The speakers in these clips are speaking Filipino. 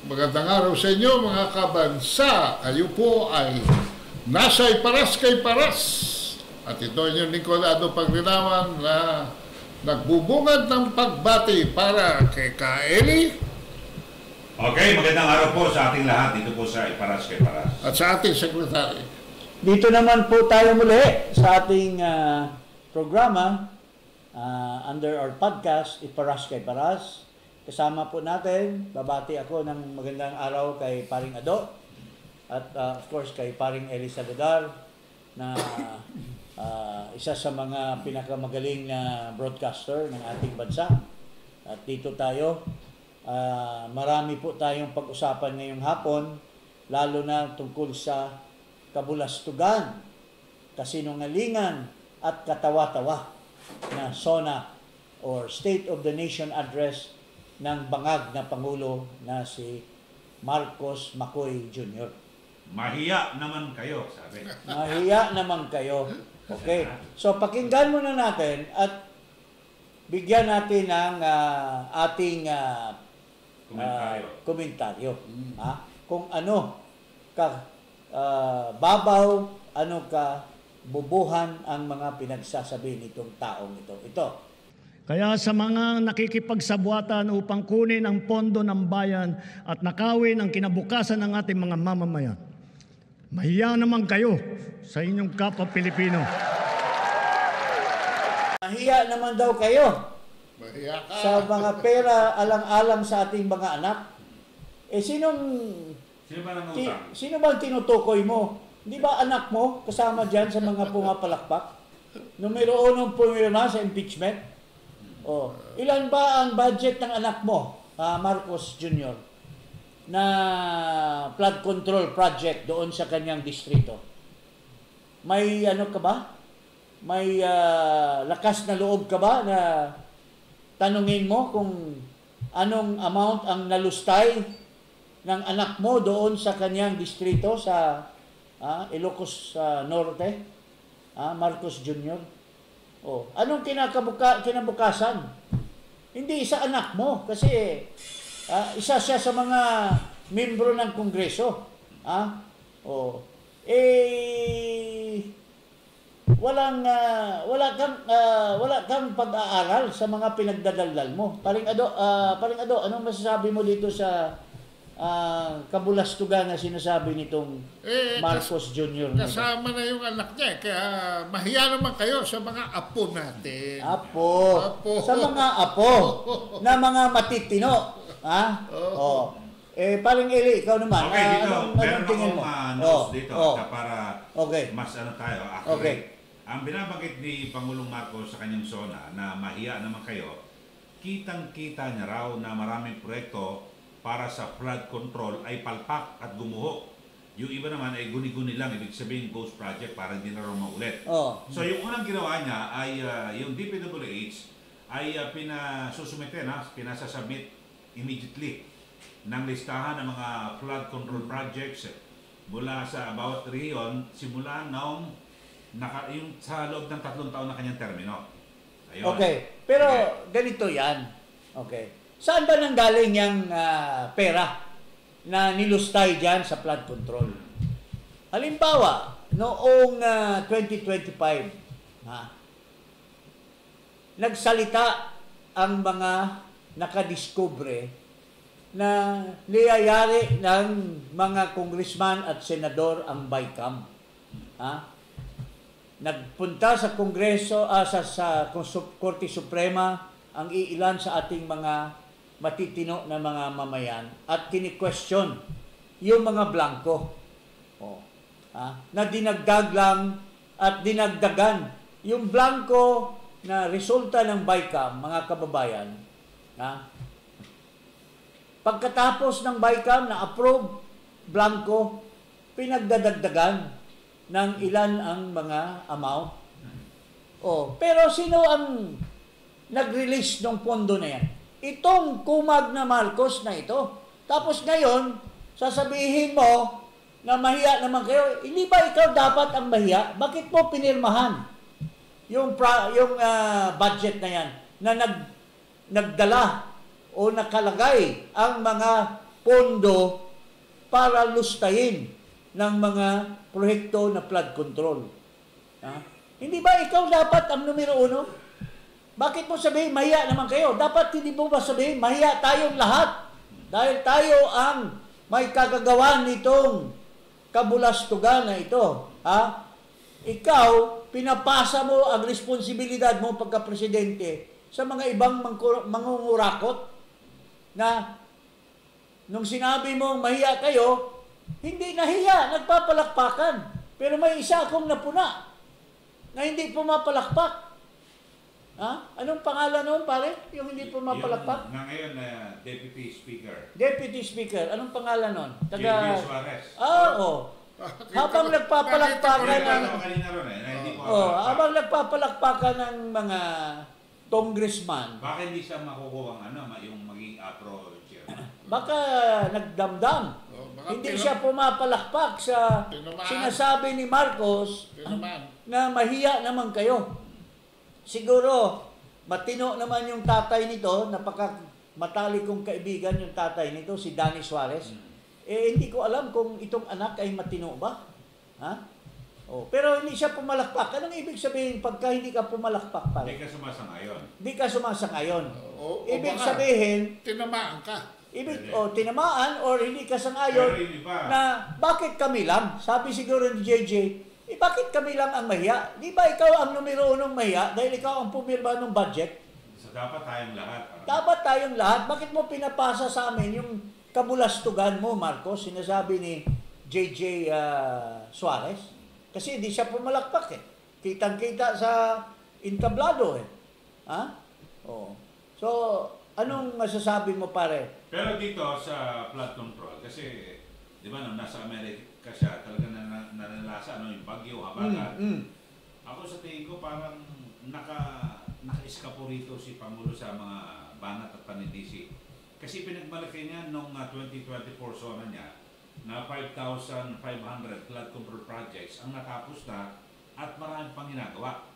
Magandang araw sa inyo mga kabansa. Kayo po ay nasa Iparas kay Paras. At ito yung Nicolado Paglinawan na nagbubungad ng pagbati para kay Kaeli. Okay, magandang araw po sa ating lahat dito po sa Iparas kay Paras. At sa ating sekretary. Dito naman po tayo muli sa ating programa under our podcast, Iparas kay Paras. Kasama po natin, babati ako ng magandang araw kay Paring Ado at of course kay Paring Eli Saludar na isa sa mga pinakamagaling na broadcaster ng ating bansa. At dito tayo, marami po tayong pag-usapan ngayong hapon, lalo na tungkol sa kabulastugan, kasinungalingan at katawa-tawa na SONA or State of the Nation Address ng bangag na Pangulo na si Marcos Macoy Jr. Mahiya naman kayo, sabi. Mahiya naman kayo. Okay. So pakinggan muna natin at bigyan natin ng ating komentaryo. Kung ano ka babaw, ano ka bubuhan ang mga pinagsasabi nitong taong ito. Kaya sa mga nakikipagsabuatan upang kunin ang pondo ng bayan at nakawin ang kinabukasan ng ating mga mamamayan, mahiya naman kayo sa inyong kapwa Pilipino. Mahiya naman daw kayo Mahiya ka. sa mga pera alang-alang sa ating mga anak. Sino ba nangutang? Sino ba ang tinutukoy mo? Di ba anak mo kasama dyan sa mga pumapalakpak? Numero 1 pumirma sa impeachment. Ilan ba ang budget ng anak mo, Marcos Jr., na flood control project doon sa kanyang distrito? May ano ka ba? May lakas na loob ka ba na tanungin mo kung anong amount ang nalustay ng anak mo doon sa kanyang distrito sa Ilocos Norte, Marcos Jr.? Anong kinabukasan? Hindi sa anak mo kasi isa siya sa mga membro ng Kongreso. Wala kang pag-aaral sa mga pinagdadaldal mo. Paring Ado, anong masasabi mo dito sa kabulastugan na sinasabi nitong Marcos Jr. Kasama na yung anak niya. Kaya mahiya naman kayo sa mga apo natin. Apo. Sa mga apo na mga matitino. Paring Eli, ikaw naman. Okay, dito. Meron tingin mo? notes dito para okay. mas tayo. Okay. Ang binabanggit ni Pangulong Marcos sa kanyang SONA na mahiya naman kayo, kitang-kita niya raw na maraming proyekto para sa flood control ay palpak at gumuho. Yung iba naman ay guni-guni lang, ibig sabihin ghost project para hindi na raw maulit. So yung unang ginawa niya ay yung DPWH ay pinasasubmit immediately ng listahan ng mga flood control projects mula sa bawat rehiyon simula noong yung sa loob ng 3 taon na kanyang termino. Ayun. Okay, pero ganito yan. Okay. Saan ba nanggaling yung pera na nilustay dyan sa flood control? Halimbawa, noong 2025, nagsalita ang mga nakadiskubre na niyayari ng mga congressman at senador ang BICAM. Nagpunta sa Kongreso, sa Korte Suprema, ang iilan sa ating mga matitino na mga mamayan at kini-question yung mga blanco na dinagdag lang at dinagdagan yung blanco na resulta ng BICAM, mga kababayan. Pagkatapos ng BICAM na approve blanco, pinagdadagdagan ng ilan ang mga amount. Pero sino ang nag-release ng pondo na yan? Itong kumag na Marcos na ito. Tapos ngayon, sasabihin mo na mahiya naman kayo. Hindi ba ikaw dapat ang mahiya? Bakit mo pinirmahan yung budget na yan na nagdala o nakalagay ang mga pondo para lustayin ng mga proyekto na flood control. Ha? Hindi ba ikaw dapat ang numero 1? Bakit mo sabihin, mahiya naman kayo? Dapat hindi mo ba sabihin, mahiya tayong lahat? Dahil tayo ang may kagagawan nitong kabulastugan na ito. Ha? Ikaw, pinapasa mo ang responsibilidad mo pagka-presidente sa mga ibang mangungurakot na nung sinabi mong mahiya kayo, hindi nahiya, nagpapalakpakan. Pero may isa akong napuna na hindi pumapalakpak. Ha? Anong pangalan noon, pare? Yung hindi pumapalakpak? Yung na ngayon na Deputy Speaker. Deputy Speaker. Anong pangalan noon? J.B. Suarez. Oo. Habang nagpapalakpakan ng habang nagpapalakpakan ng mga congressman. Baka hindi siya makukuha yung maging pro chairman. Baka nagdamdam. Baka Hindi siya pumapalakpak sa sinasabi ni Marcos na mahiya naman kayo. Siguro, matino naman yung tatay nito, matalik kong kaibigan yung tatay nito, si Danny Suarez. Hindi ko alam kung itong anak ay matino ba. Ha? Pero hindi siya pumalakpak. Anong ibig sabihin pagka hindi ka pumalakpak pa? Hindi ka sumasang-ayon. Hindi ka sumasang-ayon. Ibig baka sabihin, tinamaan ka. tinamaan or hindi ka sang-ayon na bakit kami lang? Sabi siguro ni JJ, bakit kami lang ang mahiya? Di ba ikaw ang numero 1 mahiya dahil ikaw ang pumirma ng budget? So dapat tayong lahat. Dapat tayong lahat. Bakit mo pinapasa sa amin yung kabulastugan mo, Marcos? Sinasabi ni JJ Suarez. Kasi hindi siya pumalakpak eh. Kitang-kita sa intablado eh. Ha? So, anong masasabi mo, pare? Pero dito sa flood control, kasi di ba nung nasa Amerika siya, talaga nanalasa yung bagyo, habagat. Ako sa tingin ko parang naka-eskapo rito si Pangulo sa mga banat at panindisi. Kasi pinagmalaki niya nung 2024 zona niya na 5,500 flood control projects ang natapos na at marami pang ginagawa.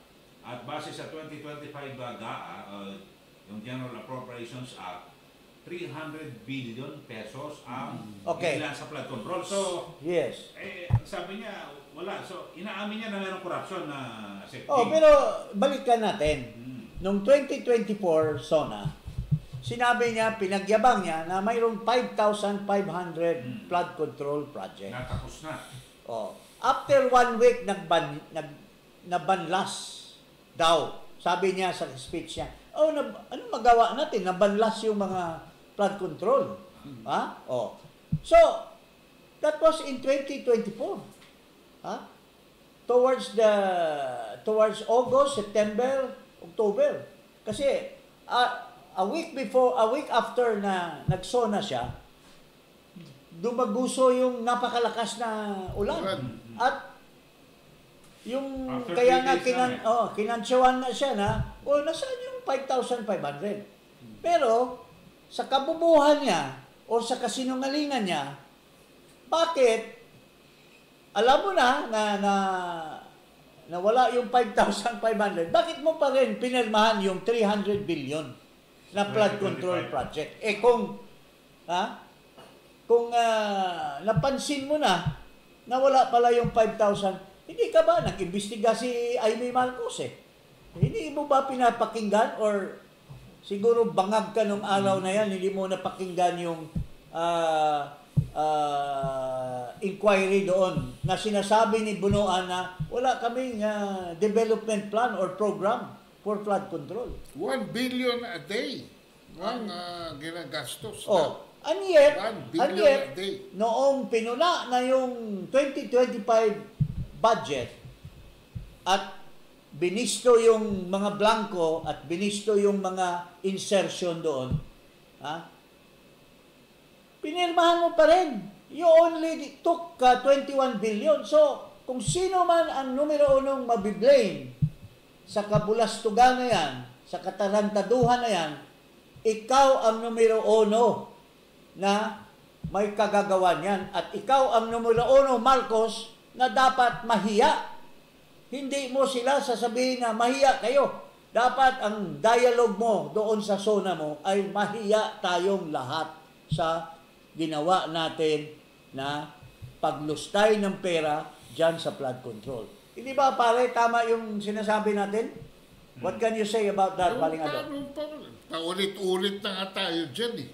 At base sa 2025 yung General Appropriations Act, 300 billion pesos ang ilan sa flood control. So, yes. Sabi niya, wala. So, inaamin niya na mayroong corruption na safety. Pero balikan natin. Noong 2024 SONA, sinabi niya, pinagyabang niya na mayroong 5,500 flood control project. Natapos na. After 1 week, nabanlas daw. Sabi niya sa speech niya, ano magawa natin? Nabanlas yung mga flood control. Ha? So, that was in 2024. Ha? Towards August, September, October. Kasi a week after na nagsona siya, dumaguso yung napakalakas na ulan. At yung after kaya nga kinansyawan na siya na nasaan yung 5,500. Pero sa kabubuhan niya o sa kasinungalingan niya, bakit alam mo na wala yung 5,500, bakit mo pa rin pinirmahan yung 300 billion na flood control project? Kung napansin mo na wala pala yung 5,000, hindi ka ba nag-imbestiga si Amy Marcos Hindi mo ba pinapakinggan or siguro bangag ka nung araw na yan, hindi mo napakinggan yung inquiry doon na sinasabi ni Bunoan na wala kaming development plan or program for flood control. 1 billion a day ang ginagastos. And yet, 1 billion a day. Noong pinuna na yung 2025 budget at binisto yung mga blanco at binisto yung mga insertion doon, pinirmahan mo pa rin. You only took 21 billion. So, kung sino man ang numero 1 mabiblame sa kabulastugan na yan, sa katarantaduhan na yan, ikaw ang numero 1 na may kagagawa niyan. At ikaw ang numero 1, Marcos, na dapat mahiya. Hindi mo sila sasabihin na mahiya kayo. Dapat ang dialogue mo doon sa zona mo ay mahiya tayong lahat sa ginawa natin na paglustay ng pera dyan sa flood control. Hindi ba pare, tama yung sinasabi natin? What can you say about that, Paring Ado? Paulit-ulit na nga tayo dyan eh.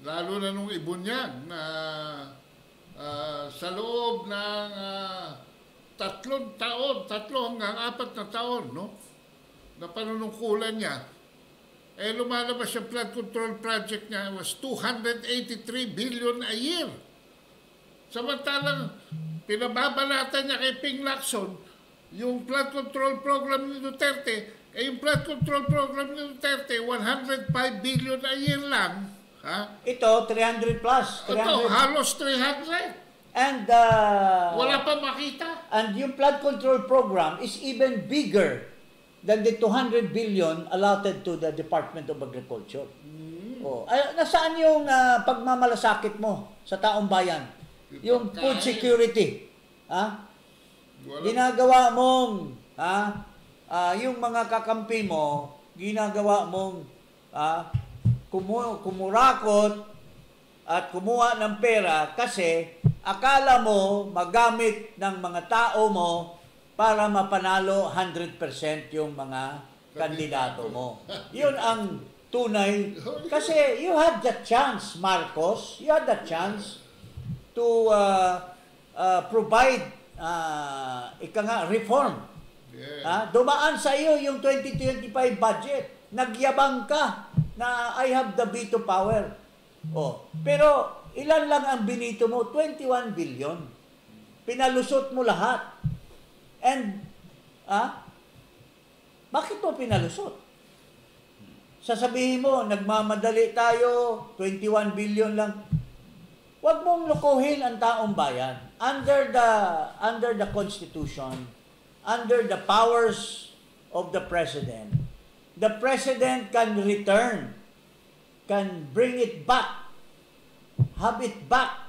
Lalo na nung Ibunyag na sa loob ng 3 taon, 3 hanggang 4 na taon, no? Na panunungkulan niya, lumalabas yung flood control project niya was 283 billion a year. Samantalang pinababalatan niya kay Ping Lacson yung flood control program ni Duterte, yung flood control program ni Duterte, 105 billion a year lang. Ha? Ito, 300 plus. 300. Ito, halos 300. And wala pa makita. And yung flood control program is even bigger than the 200 billion allotted to the Department of Agriculture. Nasaan yung pagmamalasakit mo sa taong bayan? Yung food security. Ginagawa mong yung mga kakampi mo, ginagawa mong kumurakot at kumuha ng pera kasi akala mo magamit ng mga tao mo para mapanalo 100% yung mga kandidato mo. Yun ang tunay. Kasi you had the chance, Marcos, you had the chance to provide reform. Dumaan sa iyo yung 2025 budget. Nagyabang ka na I have the veto power. Pero ilan lang ang binito mo? 21 billion. Pinalusot mo lahat. And, bakit mo pinalusot? Sasabihin mo, nagmamadali tayo, 21 billion lang. Huwag mong lukuhin ang taong bayan. Under the Constitution, under the powers of the President can return, can bring it back, have it back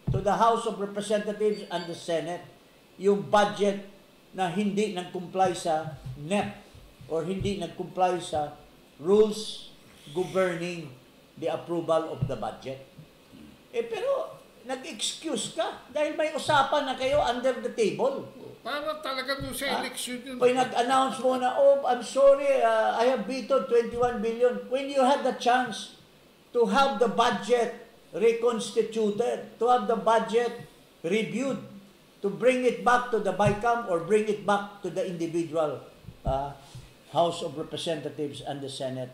to the House of Representatives and the Senate, yung budget na hindi nag-comply sa NEP or hindi nag-comply sa rules governing the approval of the budget. Pero nag-excuse ka dahil may usapan na kayo under the table. Para talaga doon sa election yun. Kung nag-announce mo na, I'm sorry, I have vetoed 21 billion. When you had the chance to have the budget reconstituted, to have the budget reviewed, to bring it back to the BICAM or bring it back to the individual House of Representatives and the Senate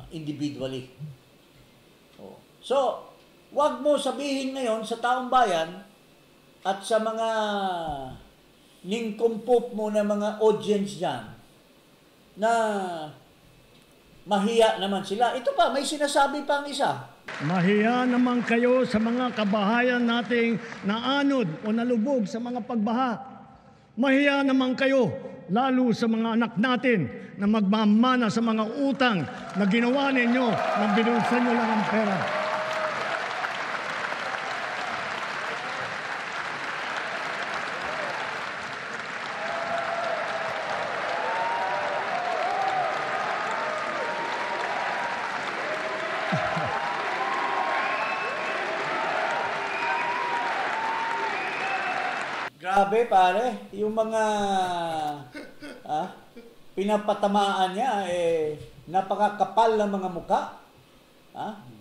individually. So, wag mo sabihin ngayon sa taong bayan at sa mga ningkumpop mo na mga audience dyan na mahiya naman sila. Ito pa, may sinasabi pang isa. Mahiya naman kayo sa mga kabahayan nating naanod o nalubog sa mga pagbaha. Mahiya naman kayo, lalo sa mga anak natin na magmamana sa mga utang na ginawa ninyo nang binulsan nyo lang ang pera. Grabe pare, yung mga pinapatamaan niya, napakakapal ng mga muka.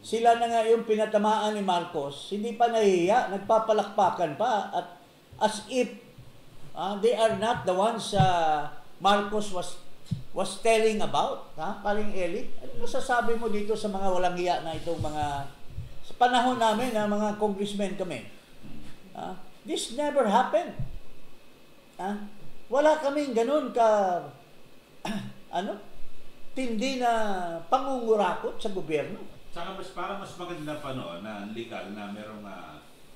Sila na nga yung pinatamaan ni Marcos, hindi pa nahihiya, nagpapalakpakan pa, at as if they are not the ones Marcos was telling about. Paring Eli, ano masasabi mo dito sa mga walang hiya na itong mga, sa panahon namin na mga congressmen kami? This never happened. Wala kaming ganun tindi na pangungurakot sa gobyerno. Saka parang mas maganda pa noon na legal na merong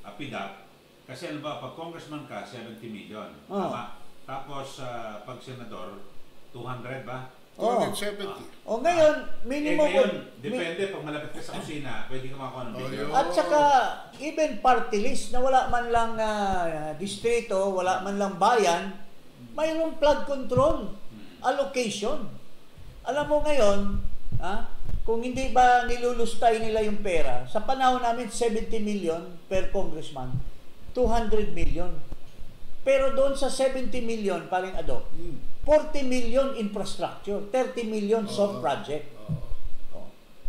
apidap. Kasi pag congressman ka, 70 million. Tama. Tapos pag senador, 200 ba? 270. Ngayon, minimum. Ngayon, depende pag malapit ka sa kusina, pwede ka makakuha ng video. At saka, even party list na wala man lang distrito, wala man lang bayan, mayroong flood control allocation. alam mo ngayon, kung hindi ba nilulustay nila yung pera, sa panahon namin 70 million per congressman, 200 million. Pero doon sa 70 million, paring Ado, 40 million infrastructure, 30 million soft project.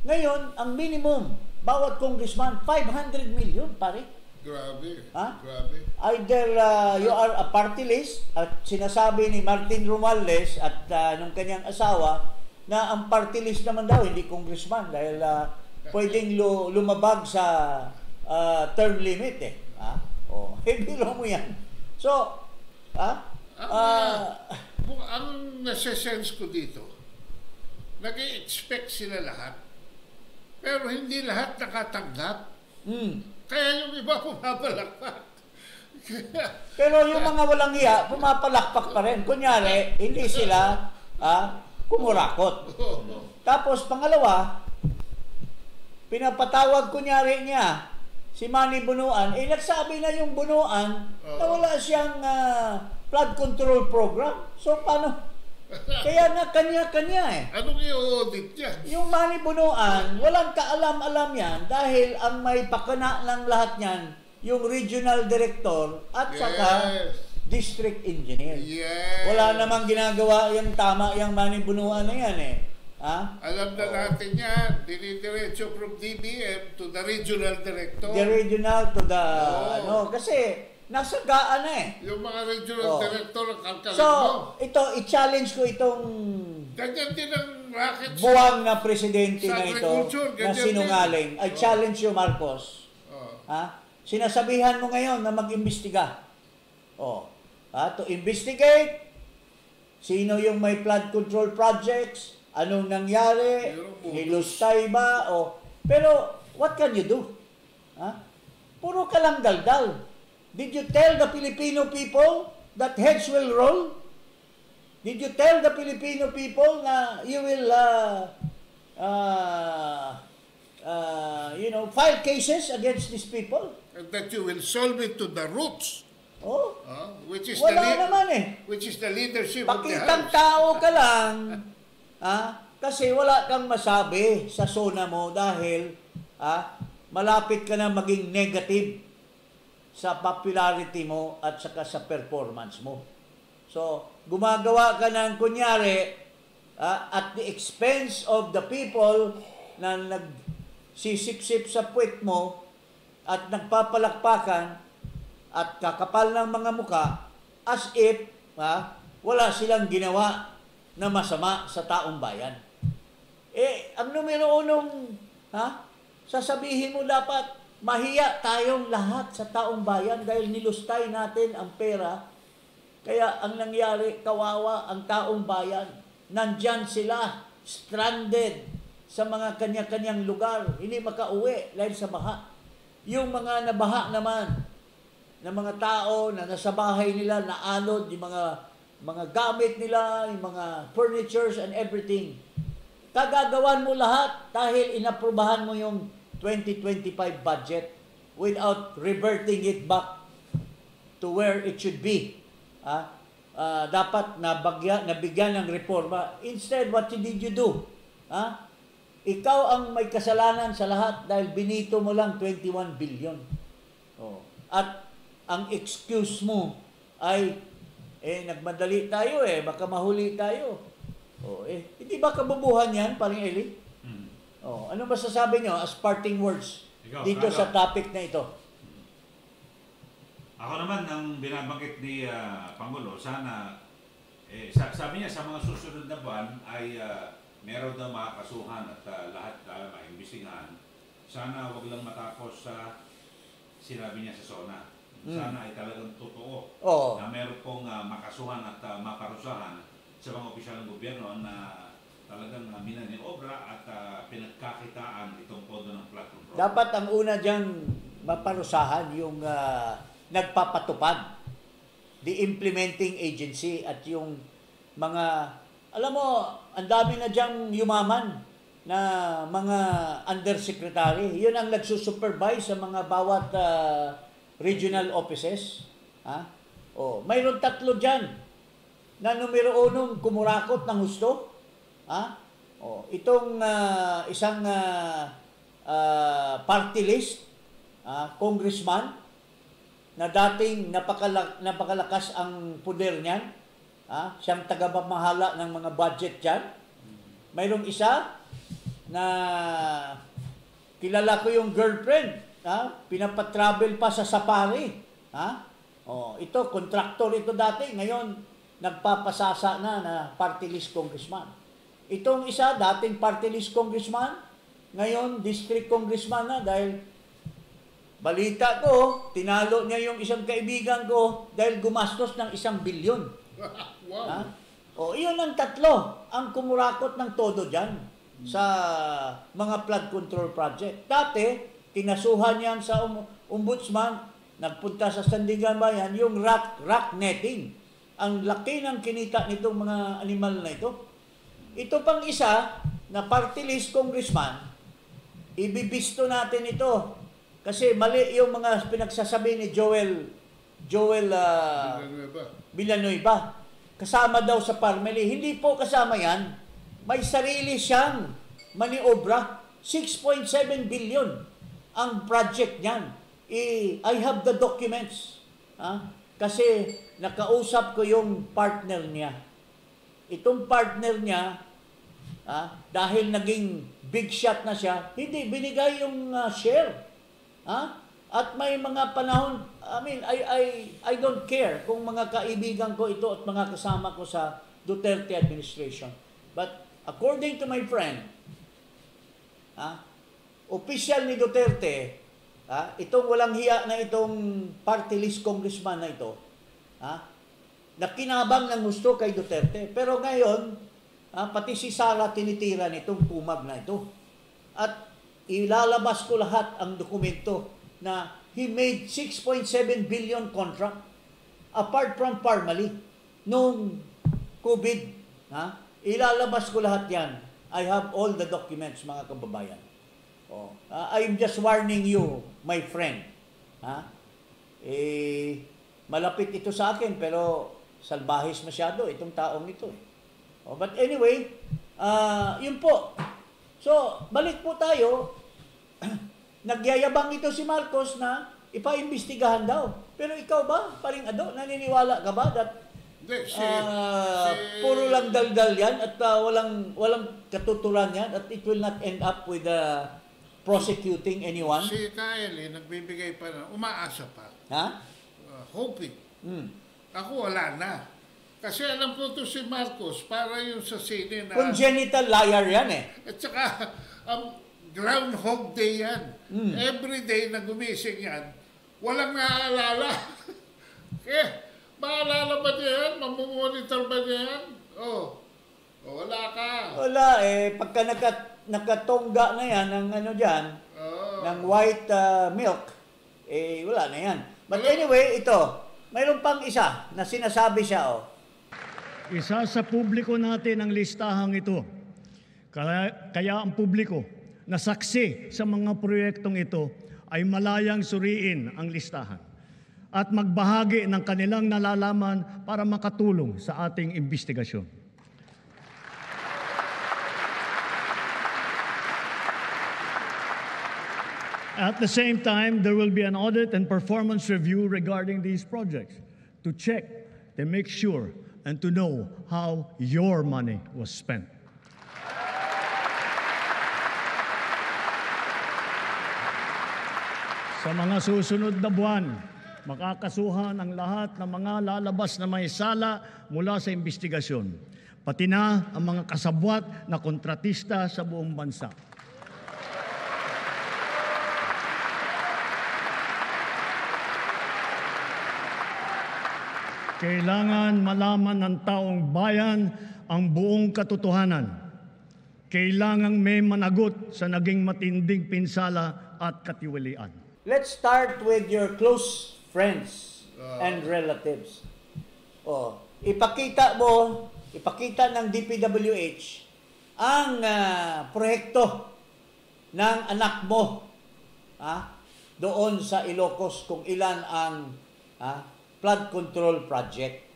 Ngayon, ang minimum, bawat congressman, 500 million, pare. Grabe. Grabe. Either you are a party list, at sinasabi ni Martin Romualdez at nung kanyang asawa, na ang party list naman daw, hindi congressman, dahil pwedeng lumabag sa term limit eh. Bilo mo yan. So, ang nasa-sense ko dito, nag-i-expect sila lahat, pero hindi lahat nakatanggap. Kaya yung iba pumapalakpak. Pero yung mga walang hiya, pumapalakpak pa rin. Kunyari, hindi sila kumurakot. Tapos, pangalawa, pinapatawag kunyari niya si Manny Bunuan, nagsabi na yung Bunuan na wala siyang flood control program. So, paano? Kaya na kanya-kanya eh. Anong i-audit niya? Yung Manny Bunuan, walang kaalam-alam yan dahil ang may pakana ng lahat niyan, yung regional director at saka district engineer. Yes. Wala namang ginagawa yung tama yung Manny Bunuan na yan eh. Alam na natin yan, dinidiretso from DBM to the regional director. The regional to the, kasi nasa gaan na eh. Yung mga regional director ang kalkalin So, mo. ito, i-challenge ko itong Ganyan din ang racket buwang na presidente sa na ito agriculture, na ganyan sinungaling. I challenge you, Marcos. Sinasabihan mo ngayon na mag-imbestiga. To investigate sino yung may flood control projects, anong nangyari, nilustay ba, pero what can you do? Puro ka lang daldal. Did you tell the Filipino people that heads will roll? Did you tell the Filipino people na you will file cases against these people? And that you will solve it to the roots. Which is Wala naman eh. Which is the leadership of the Pakitang House. tao ka lang, kasi wala kang masabi sa zona mo dahil malapit ka na maging negative sa popularity mo at saka sa performance mo. So, gumagawa ka ng kunyari at the expense of the people na nagsisip-sip sa puwet mo at nagpapalakpakan at kakapal ng mga muka as if wala silang ginawa na masama sa taong bayan. Ang numero unong sasabihin mo dapat mahiya tayong lahat sa taong bayan dahil nilustay natin ang pera. Kaya ang nangyari, kawawa ang taong bayan. Nandyan sila, stranded sa mga kanya-kanyang lugar. Hindi makauwi dahil sa baha. Yung mga nabaha naman, na mga tao na nasa bahay nila, naanod, yung mga gamit nila, yung mga furnitures and everything. Kagagawan mo lahat dahil inaprubahan mo yung 2025 budget without reverting it back to where it should be. Dapat nabigyan ng reforma. Instead, what did you do? Ikaw ang may kasalanan sa lahat dahil binito mo lang 21 billion. At ang excuse mo ay nagmadali tayo baka mahuli tayo. Hindi ba kabubuhan yan, paring Eli? Ano masasabi nyo as parting words dito sa topic na ito? Ako naman, ang binabanggit ni Pangulo, sana, sabi niya sa mga susunod na buwan ay meron daw mga kasuhan at lahat maimbestigahan. Sana wag lang matapos sa sinabi niya sa SONA. Sana ay talagang totoo na meron pong makasuhan at maparusahan sa mga opisyal ng gobyerno na talagang minaniobra at pinagkakitaan itong pondo ng flood control. Dapat ang una diyang maparusahan yung nagpapatupad, the implementing agency at yung mga, alam mo, ang dami na diyang yumaman na mga undersecretary. Yun ang nagsusupervise sa mga bawat regional offices. Mayroon 3 dyan na numero 1 kumurakot ng husto. Itong isang party list, congressman, na dating napakalakas ang puder niyan, siyang tagapamahala ng mga budget dyan. Mayroong isa na kilala ko yung girlfriend, pinapatravel pa sa safari. Ito, kontraktor ito dati, ngayon nagpapasasa na party list congressman. Itong isa, dating party list congressman, ngayon district congressman na dahil balita ko, tinalo niya yung isang kaibigan ko dahil gumastos ng 1 bilyon. Wow. Iyon ang tatlo ang kumurakot ng todo dyan sa mga flood control project. Dati, kinasuhan yan sa ombudsman, nagpunta sa Sandigan Bayan, yung rock netting. Ang laki ng kinita nitong mga animal na ito. Ito pang isa, na party list congressman, ibibisto natin ito. Kasi mali yung mga pinagsasabi ni Joel Villanueva. Kasama daw sa Parmeli. Hindi po kasama yan. May sarili siyang maniobra. 6.7 billion ang project niyan. I have the documents. Kasi nakausap ko yung partner niya. Itong partner niya, dahil naging big shot na siya, hindi binigay yung share. At may mga panahon, I don't care kung mga kaibigan ko ito at mga kasama ko sa Duterte administration. But according to my friend, official ni Duterte, itong walang hiya na itong party list congressman na ito, nakinabang ng gusto kay Duterte. Pero ngayon, pati si Sara tinitira nitong pumag na ito. At ilalabas ko lahat ang dokumento na he made 6.7 billion contract apart from Parmali nung COVID. Ilalabas ko lahat yan. I have all the documents, mga kababayan. I'm just warning you, my friend. Malapit ito sa akin, pero salbahis masyado itong taong ito. But anyway, yun po. So, balik po tayo. Nagyayabang ito si Marcos na ipaimbestigahan daw. Pero ikaw ba, paring Ado, naniniwala ka ba that puro lang daldal yan at walang katuturan yan at it will not end up with prosecuting anyone? Si Kyle, nagbibigay pa na, umaasa pa. Hoping. Ako wala na. Kasi alam ko to si Marcos, para yung sa sine na... Congenital liar yan eh. At saka, Groundhog Day yan. Every day na gumising yan, walang naaalala. Maalala ba niya yan? Mamumonitor ba niya yan? Wala ka. Wala eh. Pagka nakatongga na yan ng ng white milk, wala na yan. But anyway, ito, mayroon pang isa na sinasabi siya, Isa sa publiko natin ang listahang ito. Kaya ang publiko na saksi sa mga proyektong ito ay malayang suriin ang listahan at magbahagi ng kanilang nalalaman para makatulong sa ating investigasyon. At the same time, there will be an audit and performance review regarding these projects to check, to make sure, and to know how your money was spent. Sa mga susunod na buwan, makakasuhan ang lahat ng mga lalabas na may sala mula sa investigasyon, pati na ang mga kasabwat na kontratista sa buong bansa. Kailangan malaman ng taong bayan ang buong katotohanan. Kailangang may managot sa naging matinding pinsala at katiwalian. Let's start with your close friends and relatives. Ipakita ng DPWH ang proyekto ng anak mo doon sa Ilocos kung ilan ang flood control project.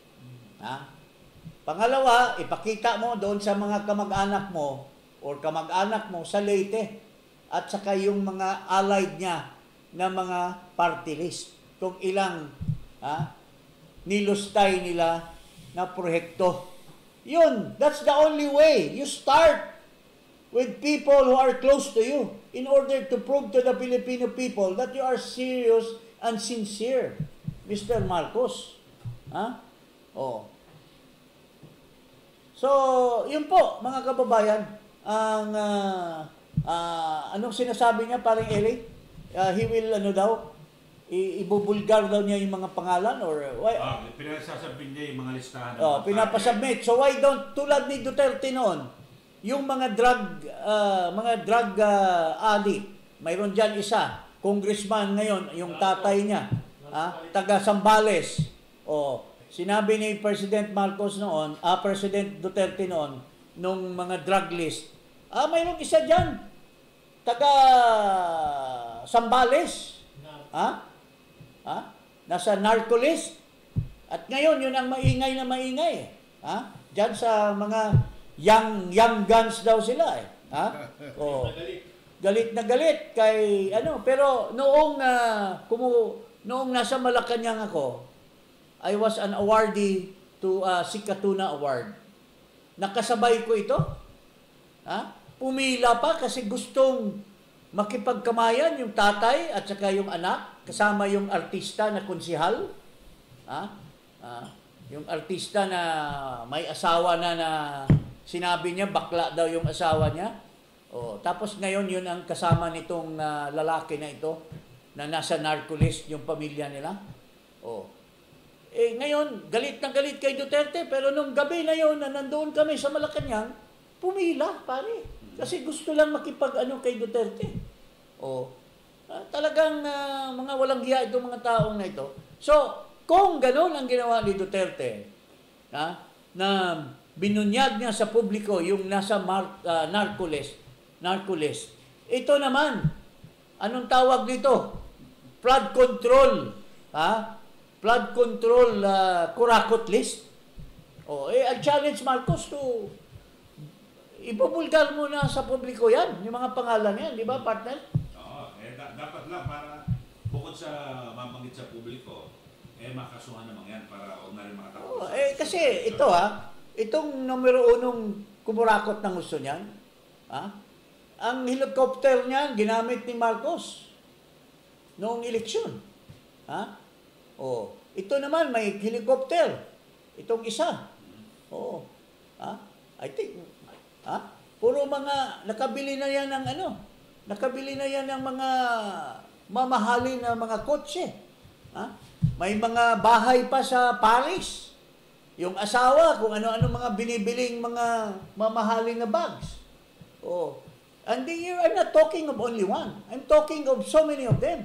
Pangalawa, ipakita mo doon sa mga kamag-anak mo or kamag-anak mo sa Leyte at saka yung mga allied niya na mga party list. Kung ilang nilustay nila na proyekto. Yun, that's the only way. You start with people who are close to you in order to prove to the Filipino people that you are serious and sincere, Mr. Marcos. Oh. So, yun po, mga kababayan, ang anong sinasabi niya, parang Eli? He will, ibubulgar daw niya yung mga pangalan or pinasasabi niya yung mga listahan. Pinapasubmit. So why don't, tulad ni Duterte noon, yung mga drug addict, mayroon dyan isa, congressman ngayon, yung tatay niya, taga Zambales. Sinabi ni President Marcos noon, President Duterte noon, nung mga drug list, mayroong isa dyan, taga Zambales. Nasa narco list. At ngayon, yun ang maingay na maingay. Diyan sa mga young guns daw sila. Galit na galit kay pero noong nasa Malacanang ako, I was an awardee to Sikatuna Award. Nakasabay ko ito. Pumila pa kasi gustong makipagkamayan yung tatay at saka yung anak, kasama yung artista na konsihal. Yung artista na may asawa na sinabi niya, bakla daw yung asawa niya. Tapos ngayon yun ang kasama nitong lalaki na ito, na nasa narco list yung pamilya nila. Ngayon, galit na galit kay Duterte, pero nung gabi na yun, na nandoon kami sa Malacanang, pumila, pare. Kasi gusto lang kay Duterte. Talagang mga walang hiya itong mga taong na ito. So, kung gano'n ang ginawa ni Duterte, na binunyag niya sa publiko yung nasa narco list, ito naman, anong tawag dito? Flood control. Flood control kurakot list. I'll challenge Marcos to ibubulgar muna sa publiko yan, yung mga pangalan yan, di ba, partner? Dapat lang para bukod sa mabanggit sa publiko, makasuhan naman yan para huwag na rin makatapos. Kasi ito itong numero 1 kumurakot ng gusto niyan, ang helicopter niyan ginamit ni Marcos noong eleksyon. Ito naman may helicopter. Itong isa. I think puro mga nakabili na yan ng nakabili na yan ng mga mamahalin na mga kotse. May mga bahay pa sa Paris. Yung asawa, kung ano-ano mga binibiling mga mamahalin na bags. And I'm not talking of only one. I'm talking of so many of them.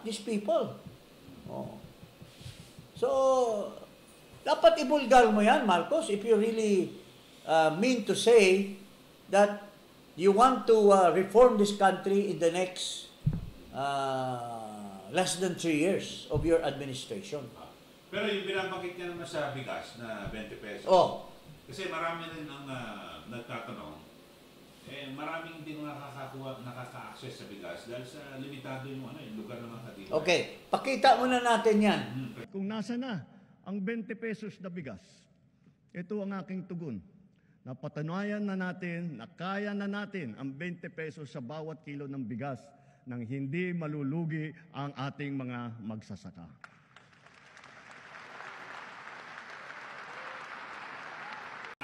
These people. So, dapat ibulgar mo yan, Marcos, if you really mean to say that you want to reform this country in the next less than 3 years of your administration. Pero yung binabanggit niya naman sa bigas na 20 pesos. Kasi marami rin ang nagtatanong. Maraming hindi nakaka-access sa bigas dahil sa limitado yung lugar ng mga kadiwa. Okay, pakita muna natin yan. Kung nasa na ang 20 pesos na bigas, ito ang aking tugon. Napatunayan na natin na kaya na natin ang 20 pesos sa bawat kilo ng bigas nang hindi malulugi ang ating mga magsasaka.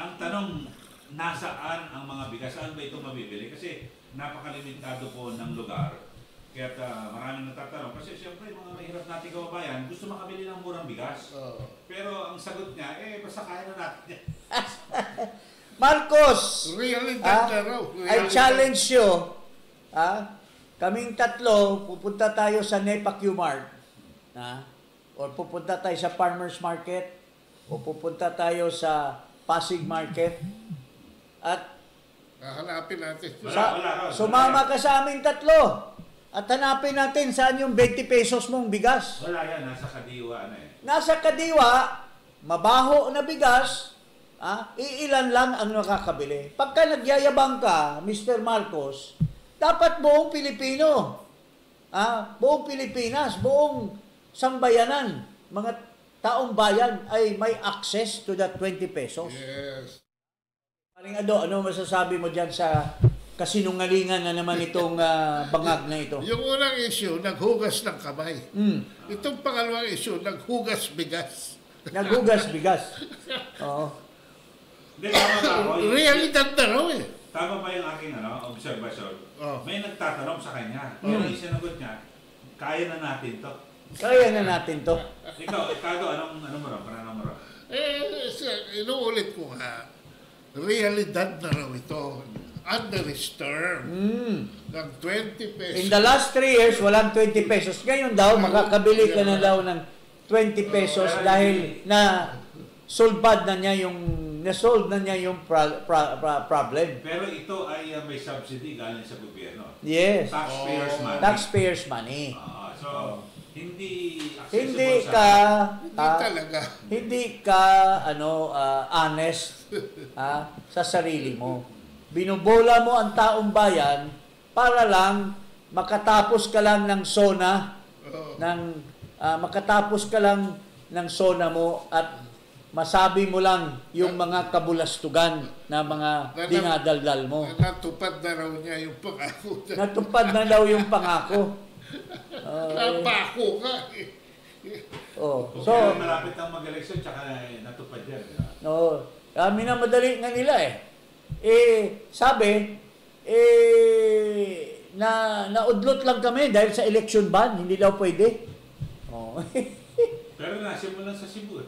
Ang tanong, nasaan ang mga bigas? Saan ba ito mabibili? Kasi napakalimitado po ng lugar. Kaya maraming natatanong. Kasi siyempre, mga mahirap nating kababayan, gusto makabili ng murang bigas. Pero ang sagot niya, basta kaya na natin. Marcos, I challenge you, kaming tatlo, pupunta tayo sa NEPA Q-Mart, or pupunta tayo sa Farmers Market, o pupunta tayo sa Pasig Market, at hanapin natin. Sumama ka sa aming tatlo, at hanapin natin saan yung 20 pesos mong bigas. Wala yan, nasa Kadiwa Nasa Kadiwa, mabaho na bigas, Iilan lang ang nakakabili. Pagka nagyayabang ka, Mr. Marcos, dapat buong Pilipino, buong Pilipinas, buong sambayanan, mga taong bayan ay may access to that 20 pesos. Yes. Paring Ado, ano masasabi mo dyan sa kasinungalingan na naman itong bangag na ito? Yung unang issue, naghugas ng kamay. Mm. Itong pangalawang issue, naghugas bigas. Naghugas bigas. Oo. Hindi, tama ba ako? Realidad na raw eh. Tama ba yung aking observation? Oh. May nagtatanong sa kanya. Pero yung sinagot niya, kaya na natin to. Kaya na natin to. Ikaw, Kado, anong mo raw? Pananaw mo raw? Inuulit ko nga, realidad na raw ito. Under his term. Ng 20 pesos. In the last 3 years, walang 20 pesos. Ngayon daw, makakabili ka na daw ng 20 pesos dahil na solve na niya yung problem. Pero ito ay may subsidy galing sa gobyerno. Yes. Taxpayers money. Taxpayers money. So, hindi Hindi accessible ka talaga. hindi ka honest sa sarili mo. Binubola mo ang taong bayan para lang makatapos ka lang ng SONA makatapos ka lang ng SONA mo at masabi mo lang yung mga kabulastugan na mga dinadaldal mo. Natupad na raw niya yung pangako. Natupad na daw yung pangako. Napako ka. So, malapit ang mag-eleksyon, tsaka natupad yan. minamadali nga nila sabi, naudlot lang kami dahil sa election ban, hindi daw pwede. Pero nasimulan sa Cebu.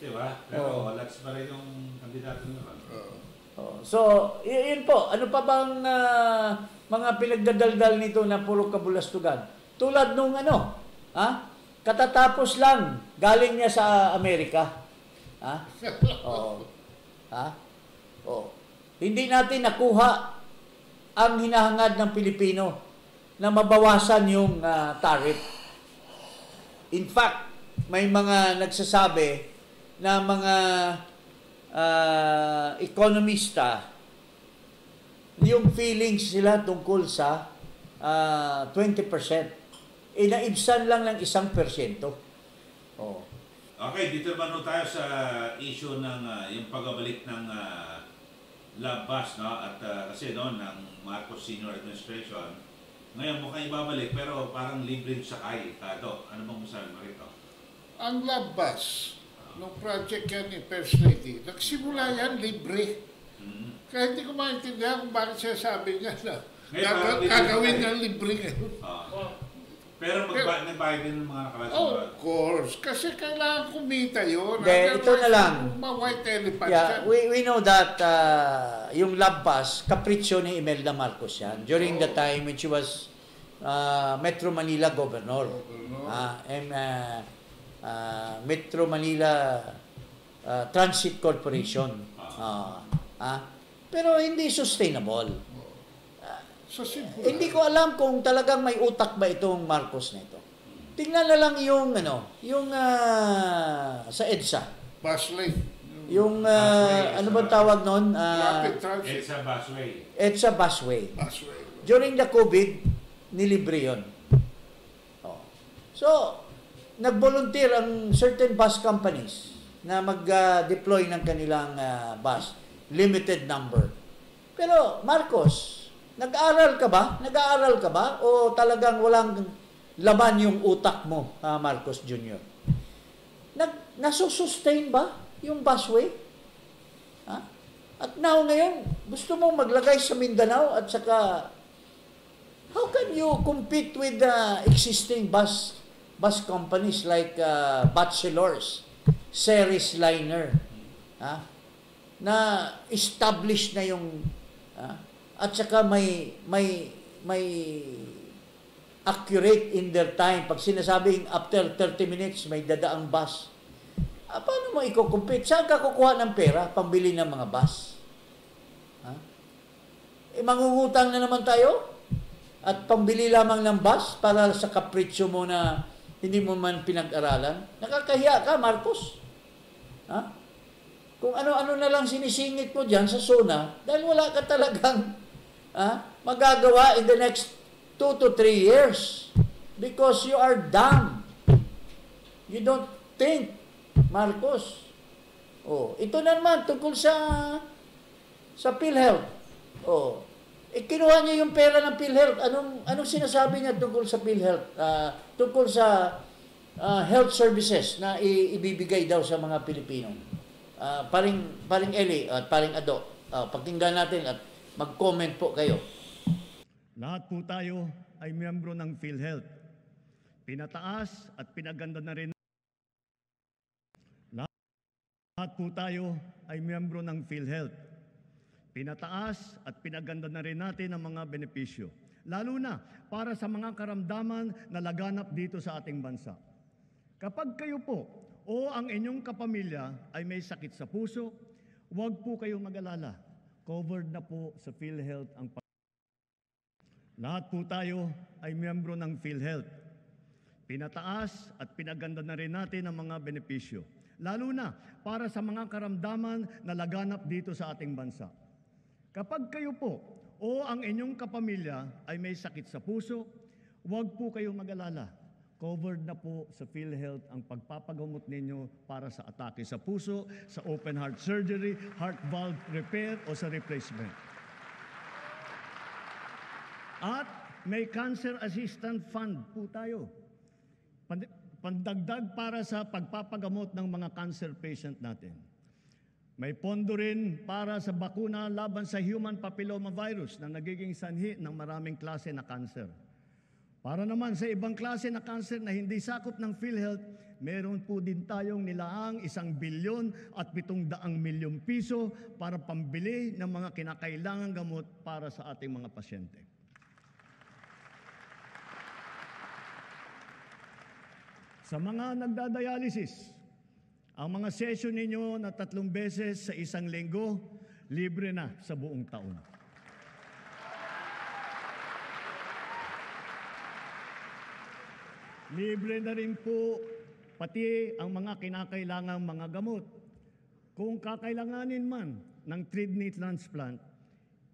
Diba? Pero lats pa rin yung kandidato naman. So, yun po. Ano pa bang mga pinagdadaldal nito na puro kabulastugan? Tulad nung katatapos lang, galing niya sa Amerika. Hindi natin nakuha ang hinahangad ng Pilipino na mabawasan yung tariff. In fact, may mga nagsasabi na mga ekonomista, yung feelings sila tungkol sa 20%, naibsan lang ng 1%. Okay, dito ba tayo sa issue ng yung pagbabalik ng labas, at kasi noon ng Marcos Senior Administration, ngayon mukhang ibabalik pero parang libreng sakay. Kado, ano bang masabi mo rito? Ang labas ng project yan ni First Lady, nagsimula yan libre. Kaya hindi ko maintindihan kung bakit siya sabi niya na gagawin niya libre ngayon. Pero nagbayad din ng mga nakalas. Of course. Kasi kailangan kumita yun. Ito na lang. Ma-white elephant Yeah, yan. we know that yung labas, kapritsyo ni Imelda Marcos yan. During the time when she was Metro Manila Governor. Metro Manila Transit Corporation. Pero hindi sustainable. Hindi ko alam kung talagang may utak ba itong Marcos na ito. Tingnan na lang yung sa EDSA. Busway. Yung ano ba tawag noon? Rapid transit. EDSA busway. EDSA busway. Busway. During the COVID, nilibre yun. So, nag-volunteer ang certain bus companies na mag-deploy ng kanilang bus. Limited number. Pero, Marcos, nag-aaral ka ba? Nag-aaral ka ba? O talagang walang laman yung utak mo, Marcos Jr.? Nasusustain ba yung busway? At now ngayon, gusto mo maglagay sa Mindanao at saka, how can you compete with the existing bus companies like Bachelors, Ceres Liner, na established na yung at saka may accurate in their time. Pag sinasabing after 30 minutes may dadaang bus, paano mo i-compete? Saan ka kukuha ng pera pambili ng mga bus? Mangungutang na naman tayo at pambili lamang ng bus para sa kapritsyo mo na hindi mo man pinag-aralan. Nakakahiya ka, Marcos. kung ano-ano na lang sinisingit mo dyan sa SONA dahil wala ka talagang magagawa in the next 2 to 3 years because you are dumb. You don't think, Marcos. Ito na naman tungkol sa PhilHealth. Kinuha niya yung pera ng PhilHealth. Anong sinasabi niya tungkol sa PhilHealth? Tungkol sa health services na ibibigay daw sa mga Pilipino. Paring Eli at paring Ado, pakinggan natin at mag-comment po kayo. Lahat po tayo ay miyembro ng PhilHealth. Pinataas at pinaganda na rin. Lahat po tayo ay miyembro ng PhilHealth. Pinataas at pinaganda na rin natin ang mga benepisyo. Lalo na para sa mga karamdaman na laganap dito sa ating bansa. Kapag kayo po o ang inyong kapamilya ay may sakit sa puso, huwag po kayong mag-alala. Covered na po sa PhilHealth ang Lahat po tayo ay miyembro ng PhilHealth. Pinataas at pinaganda na rin natin ang mga benepisyo. Lalo na para sa mga karamdaman na laganap dito sa ating bansa. Kapag kayo po o ang inyong kapamilya ay may sakit sa puso, huwag po kayong mag-alala. Covered na po sa PhilHealth ang pagpapagamot ninyo para sa atake sa puso, sa open heart surgery, heart valve repair o sa replacement. At may cancer assistance fund po tayo. Pandagdag para sa pagpapagamot ng mga cancer patient natin. May pondo rin para sa bakuna laban sa human papilloma virus na nagiging sanhi ng maraming klase na cancer. Para naman sa ibang klase na cancer na hindi sakop ng PhilHealth, meron po din tayong nilaang 1 bilyon at 700 milyong piso para pambili ng mga kinakailangang gamot para sa ating mga pasyente. Sa mga nagdadialysis, ang mga session ninyo na 3 beses sa 1 linggo, libre na sa buong taon. Libre na rin po pati ang mga kinakailangang mga gamot. Kung kakailanganin man ng kidney transplant,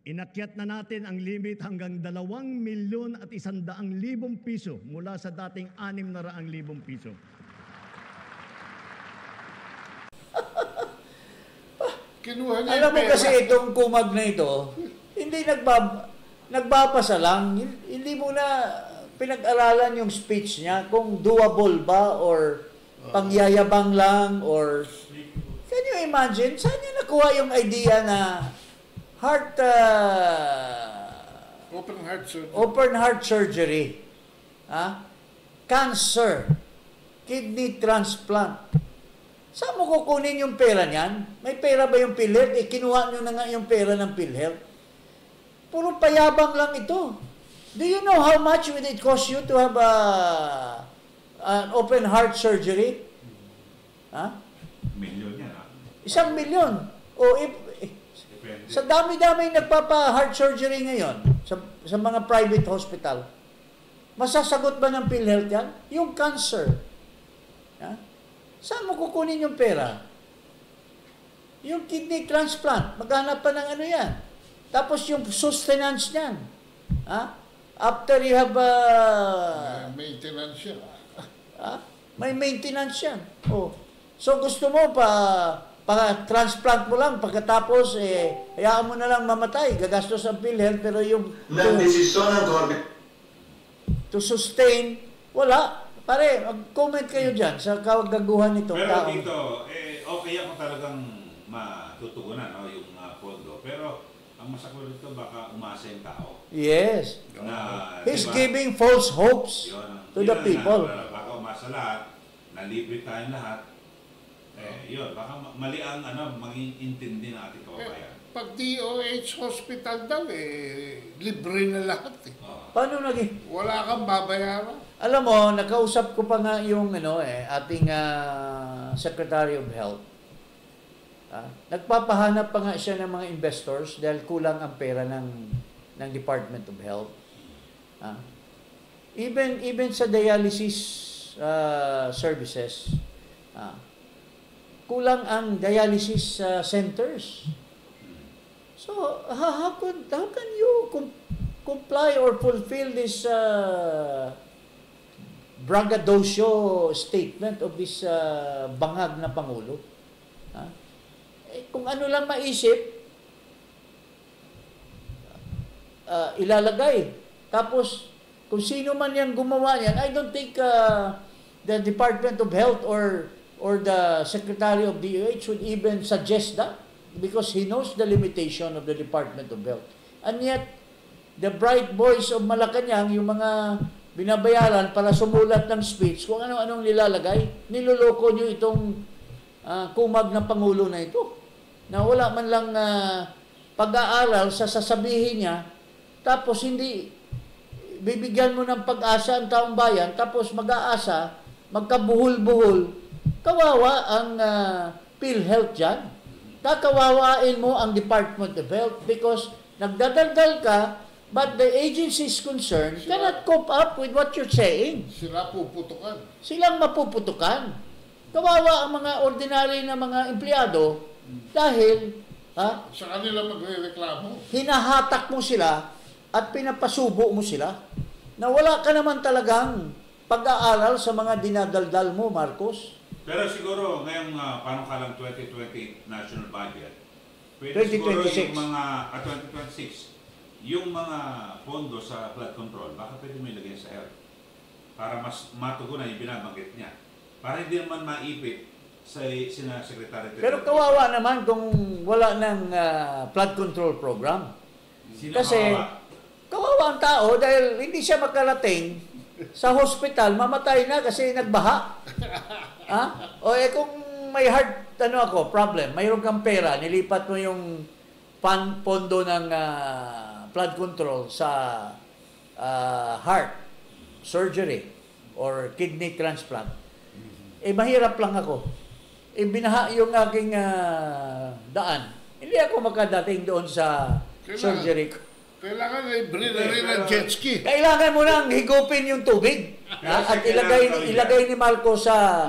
inakyat na natin ang limit hanggang 2,100,000 piso mula sa dating 600,000 piso. Kinuha niya Alam mo yung kasi pera. itong kumag na ito, hindi nagbabasa lang, hindi mo na pinag-aralan yung speech niya kung doable ba or pangyayabang lang or can you imagine? Saan niya nakuha yung idea na open heart surgery, cancer, kidney transplant. Saan mo kukunin yung pera niyan? May pera ba yung PhilHealth? Kinuha nyo na nga yung pera ng PhilHealth. Puro payabang lang ito. Do you know how much would it cost you to have an open heart surgery? Milyon yan, 1 milyon. Sa dami-dami nagpapa-heart surgery ngayon sa mga private hospital, masasagot ba ng PhilHealth yan? Yung cancer. Saan mo kukunin yung pera? Yung kidney transplant, maghanap pa ng ano yan. Tapos yung sustenance niyan. After you have maintenance yan. may maintenance yan. So gusto mo pa-transplant mo lang pagkatapos hayaan mo na lang mamatay. Gagastos ang PhilHealth pero yung to sustain, wala. Pare, mag-comment kayo dyan sa kagaguhan nitong pero tao. Pero dito, okay ako talagang matutugunan yung pondo. Pero ang masakit dito baka umasa yung tao. Yes. He's diba, giving false hopes to the people. Baka umasa lahat, nalibre tayong lahat. Yun, baka mali ang maging intindi ng ating kababayan. Pag DOH hospital daw, libre na lahat. Paano naging? Wala kang babayaran. Alam mo, nakausap ko pa nga yung ating Secretary of Health. Nagpapahanap pa nga siya ng mga investors dahil kulang ang pera ng Department of Health. Even sa dialysis services, kulang ang dialysis centers. So, how can you comply or fulfill this braggadocio statement of this bangag na Pangulo? Kung ano lang maisip, ilalagay. Tapos, kung sino man yan gumawa yan, I don't think the Department of Health or the Secretary of DOH would even suggest that because he knows the limitation of the Department of Health. And yet, the bright boys of Malacanang, yung mga binabayaran para sumulat ng speech, kung ano-anong nilalagay, niloloko nyo itong kumag na Pangulo na ito. Na wala man lang pag-aaral sa sasabihin niya, tapos hindi bibigyan mo ng pag-asa ang taong bayan, tapos mag-aasa, magkabuhol-buhol, kawawa ang PhilHealth dyan. Kakawawain mo ang Department of Health because nagdadaldal ka, but the agencies concerned cannot cope up with what you're saying. Sila puputukan. Silang mapuputukan. Kawawa ang mga ordinary na mga empleyado dahil Sa kanila magre-reklamo. hinahatak mo sila at pinapasubo mo sila na wala ka naman talagang pag-aaral sa mga dinadaldal mo, Marcos. Pero siguro ngayong panukalang 2020 national budget, pwede 2026. siguro yung mga 2026, yung mga pondo sa flood control, baka pwede mo ilagay sa health para mas matugunan yung binabanggit niya. Para hindi naman maipit sa sina Secretary. Pero kawawa naman kung wala ng flood control program. Sino Kasi kawawa ang tao dahil hindi siya makarating sa hospital, mamatay na kasi nagbaha. O kung may heart problem, mayroon kang pera, nilipat mo yung pondo ng flood control sa heart surgery or kidney transplant. Mahirap lang ako. Binaha yung aking daan. Hindi ako makadating doon sa surgery ko. Kailangan libre na rin ng jet ski. Kailangan mo nang higupin yung tubig. At ilagay ni Marco sa...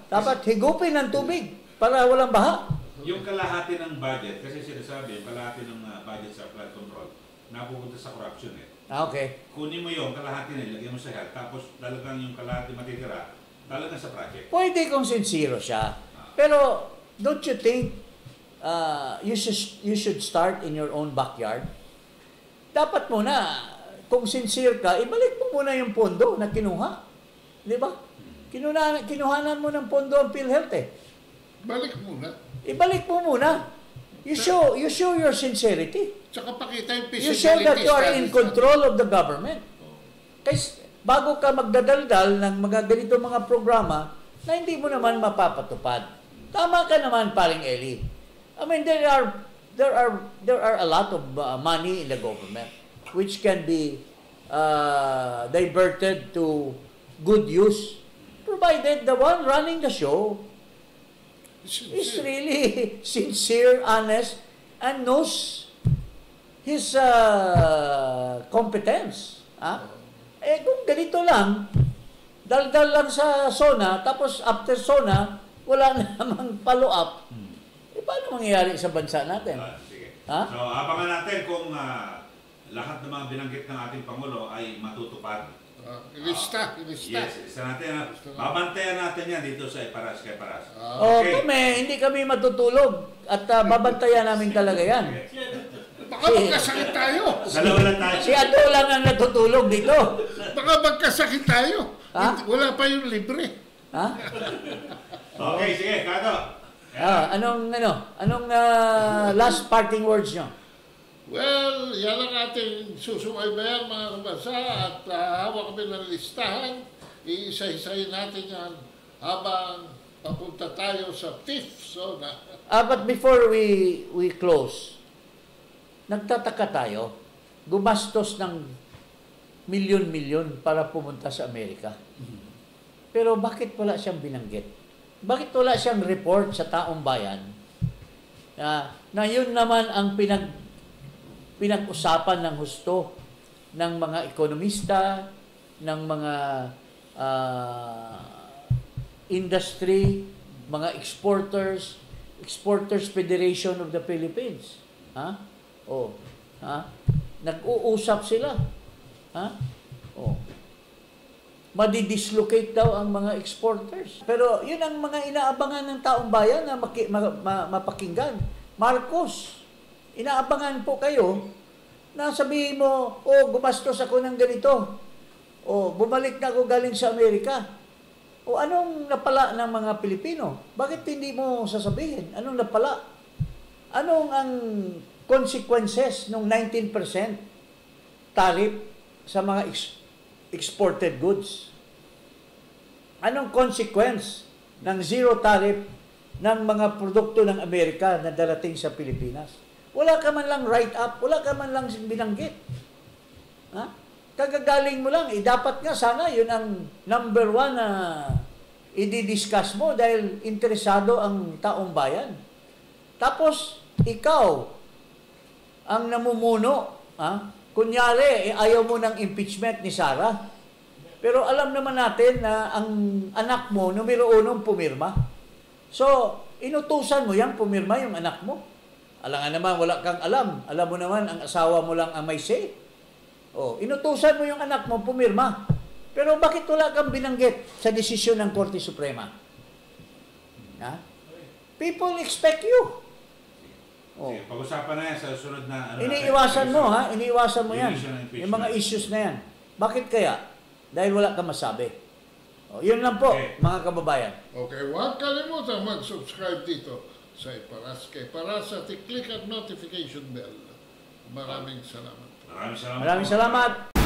dapat higupin ng tubig para walang baha. Yung kalahati ng budget, kasi sinasabi, yung kalahati ng budget sa flood control, napupunta sa corruption Okay. Kunin mo yung kalahati na, ilagay mo sa health, tapos talagang yung kalahati matitira, talagang sa project. Pwede kung sincero siya. Pero, don't you think you should start in your own backyard? Dapat muna, kung sincere ka, ibalik mo muna yung pondo na kinuha. Di ba? Kinuhanan mo ng pondo ang PhilHealth Balik muna. Ibalik mo muna. You show your sincerity. Tsaka pakita yung You show that you are in control of the government. Kasi bago ka magdadaldal ng mga ganito mga programa na hindi mo naman mapapatupad. Tama ka naman, paring Eli. I mean, there are a lot of money in the government which can be diverted to good use, provided the one running the show is really sincere, honest, and knows his competence. Kung ganito lang, daldal lang sa SONA, tapos after SONA, wala namang follow-up, paano mangyayari sa bansa natin? Sige. So, abangan natin kung lahat ng mga binanggit ng ating Pangulo ay matutupad. Ilista. Yes, isa natin. Babantayan natin yan dito sa Iparas kay Paras. Kami, hindi kami matutulog at babantayan namin talaga yan. Baka magkasakit tayo. Dalawa lang tayo. Si Ato lang ang natutulog dito. Baka magkasakit tayo. Wala pa yung libre. Okay, sige, Kato. Anong last parting words nyo? Well, yan ang ating susubaybayan mga kabansa at hawak kami ng listahan. Iisa-isayin natin yan habang papunta tayo sa fifth zona. But before we close, nagtataka tayo, gumastos ng milyon-milyon para pumunta sa Amerika. Pero bakit wala siyang binanggit? Bakit wala siyang report sa taong bayan na yun naman ang pinag-usapan ng husto ng mga ekonomista, ng mga industry, mga Exporters Federation of the Philippines. Ha? Oh, ha? Nag-uusap sila. Ha? Oh. Madidislocate daw ang mga exporters. Pero yun ang mga inaabangan ng taong bayan na mapakinggan. Marcos, inaabangan po kayo na sabihin mo, oh, gumastos ako ng ganito. O, bumalik na ako galing sa Amerika. O, anong napala ng mga Pilipino? Bakit hindi mo sasabihin? Anong napala? Anong ang consequences ng 19% tariff sa mga exported goods? Anong consequence ng zero tariff ng mga produkto ng Amerika na darating sa Pilipinas? Wala ka man lang write-up, wala ka man lang binanggit. Ha? Kagagaling mo lang, dapat nga sana yun ang number 1 na i-discuss mo dahil interesado ang taong bayan. Tapos, ikaw ang namumuno. Ha? Kunyari, ayaw mo ng impeachment ni Sara. Pero alam naman natin na ang anak mo, numero 1 pumirma. So, inutusan mo yan, pumirma yung anak mo. Alam nga naman, wala kang alam. Alam mo naman, ang asawa mo lang ang may say. Oh, inutusan mo yung anak mo, pumirma. Pero bakit wala kang binanggit sa desisyon ng Korte Suprema? Ha? People expect you. Oh. Okay, pag-usapan na yan sa susunod na... Iniiwasan mo, ha? Iniiwasan mo yan. Yung mga impeachment. issues na yan. Bakit kaya? Dahil wala kang masabi. Oh, yun lang po, Okay. mga kababayan. Okay, huwag kalimutan mag-subscribe dito sa Iparas Kay Paras at i-click ang notification bell. Maraming salamat. Maraming salamat. Maraming salamat.